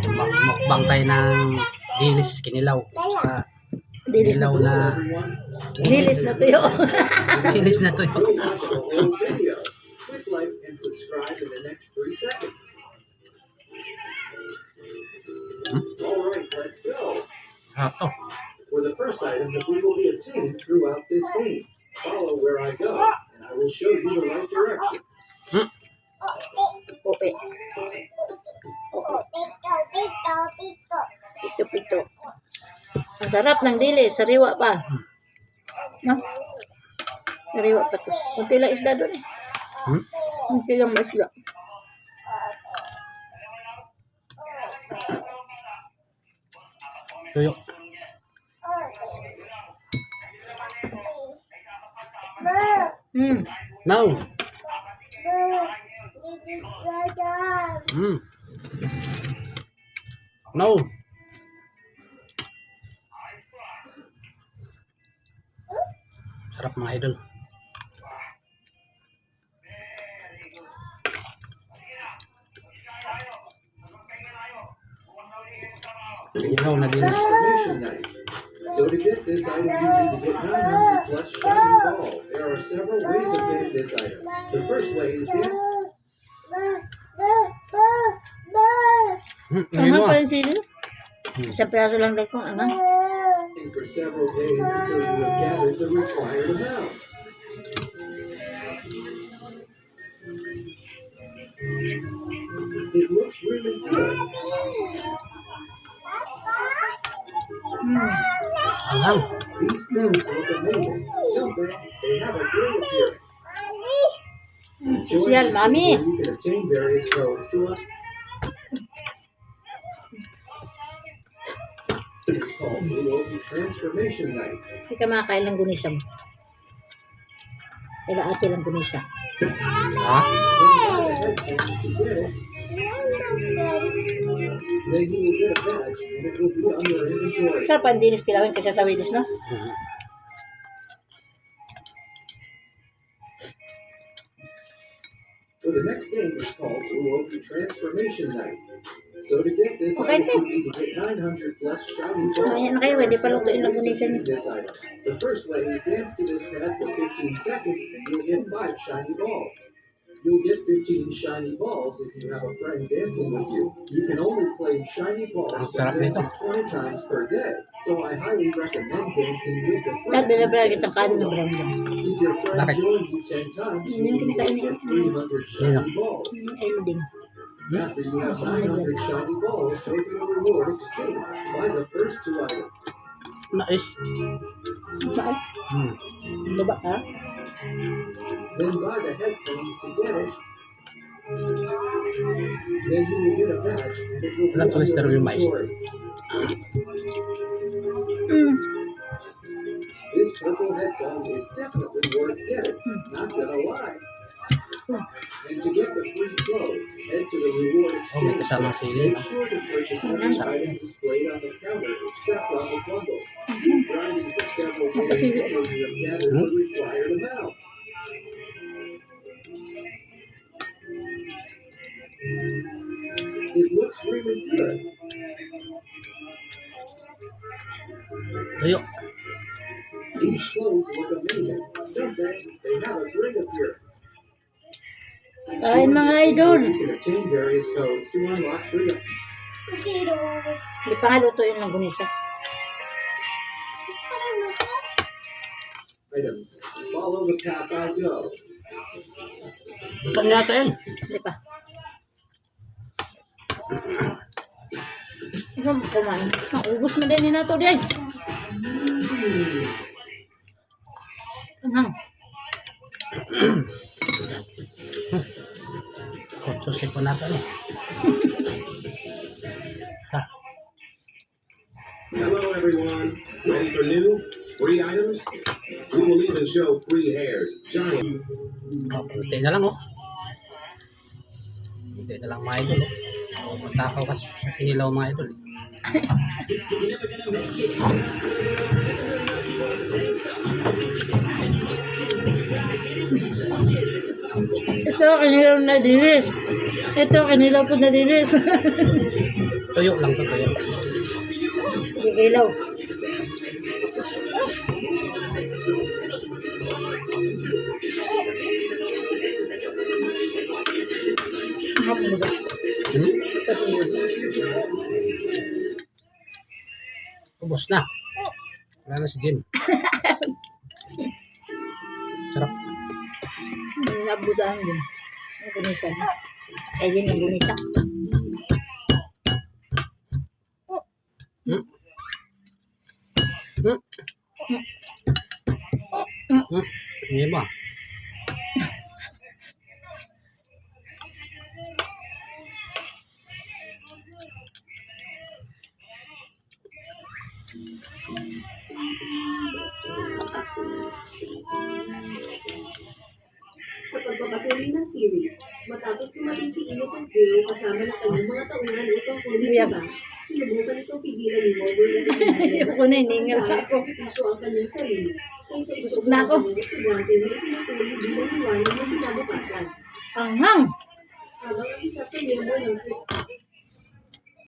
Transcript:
Mukbang tayo ng dilis kinilaw. Dilis na Kinilaw tuyo. na Dilis na tuyo. dilis na tuyo. Click like and subscribe in the next 3 seconds. Alright, let's go. Hato. For the first item, the food will be obtained throughout this game. Follow where I go, and I will show you the right direction. Ope. Pito-pito. Ang sarap ng dilis. Sariwa pa. No? Sariwa pa to. Kunti lang isda doon eh. Kunti lang isda. Tuyo. No. No. Sarap mga idol. Kinilaw na dilis. Exclamation night. So to get this item, you need to get 900 plus shiny balls. There are several ways of getting this item. The first way is to Ano pa rin sila? Isang piraso lang tayo kung ano. for several days until you have gathered the required amount. It looks really good. Anghang. These clothes look amazing, don't they? They have a great appearance. Join Social, us mami. where you can obtain various codes to It's called Blue Ocean Transformation Night. Hindi ka makakain ng gunisa mo. Kaya ato lang gunisa. Ha? Then you will get a badge and it will be on your inventory. Sarap ang dilis kilawin kasi tawilis, no? So the next game is called Blue Ocean Transformation Night. So to get this Okay, item, you need to get 900 plus shiny balls. Ayan na kayo, hindi pa lutuin lang gunisa niyo. This item. The first way is dance to this pad for 15 seconds and you'll get 5 shiny balls. You'll get 15 shiny balls if you have a friend dancing with you. You can only play shiny balls Ang by sarap nito. dancing 20 times per day. So I highly recommend dancing with the Dahil friends. binabala kitang kanin na brown lang. If your friend Bakit? joins you 10 times, Yun you yung will kinakain niya. get 300 shiny balls. Ay, luding. After you have 900 shiny balls, open a reward exchange. Buy the first 2 items. Mais. Baka? Baba ka? Then buy the headphones to get it. Then you will get a badge and it will be Walang on cholesterol your yung mais. inventory. This purple headphone is definitely worth getting. Not gonna lie. And to get the free clothes, head to the reward Oh, may exchange. kasamang sili. Make sure to purchase every item displayed on the counter except on the bundles. Keep grinding for several days until you have gathered the required amount. It looks really good. Tuyo. These clothes look amazing, don't they? They have a great appearance. Kain mga idol. You can obtain various codes to unlock free Hindi pa nga lutuin ng gunisa. items. Follow the path I go. Ito nata yan. Hindi pa. Ikaw kumain. Ubus mo din na ito din. Anghang. Kotso ko nata eh. Ha. Hello, everyone. Ready for new free items? We will even show free hairs. Johnny. Oh, kunti na lang oh. Kunti na lang mga idol oh. Matakaw kasi sa kinilaw mga idol. Ito, kanilaw na dilis. Ito, kanilaw po na dilis. Tuyo lang to, tuyo. Ilaw. Hapon ba? Hmm? Sa tuyo. Ubos na. Wala na si Jim. Sarap. Nabudahan din. Ang gunisa na. Ay, din ang gunisa. Hmm? Hmm? Hmm? Hindi ba? Sa pagbabatuloy ng series, matapos tumating si Innocent Zero kasama ng kanyang mga tauhan upang kunin si Bash, sinubukan itong pigilan ni Mobile na Ayoko na, hiningal ako. Iso ang kanyang sarili kaysa Busog na ako. ng estudyante na itinutuloy bilang liwanag ng kinabukasan. Anghang! Habang ang isa sa miyembro ng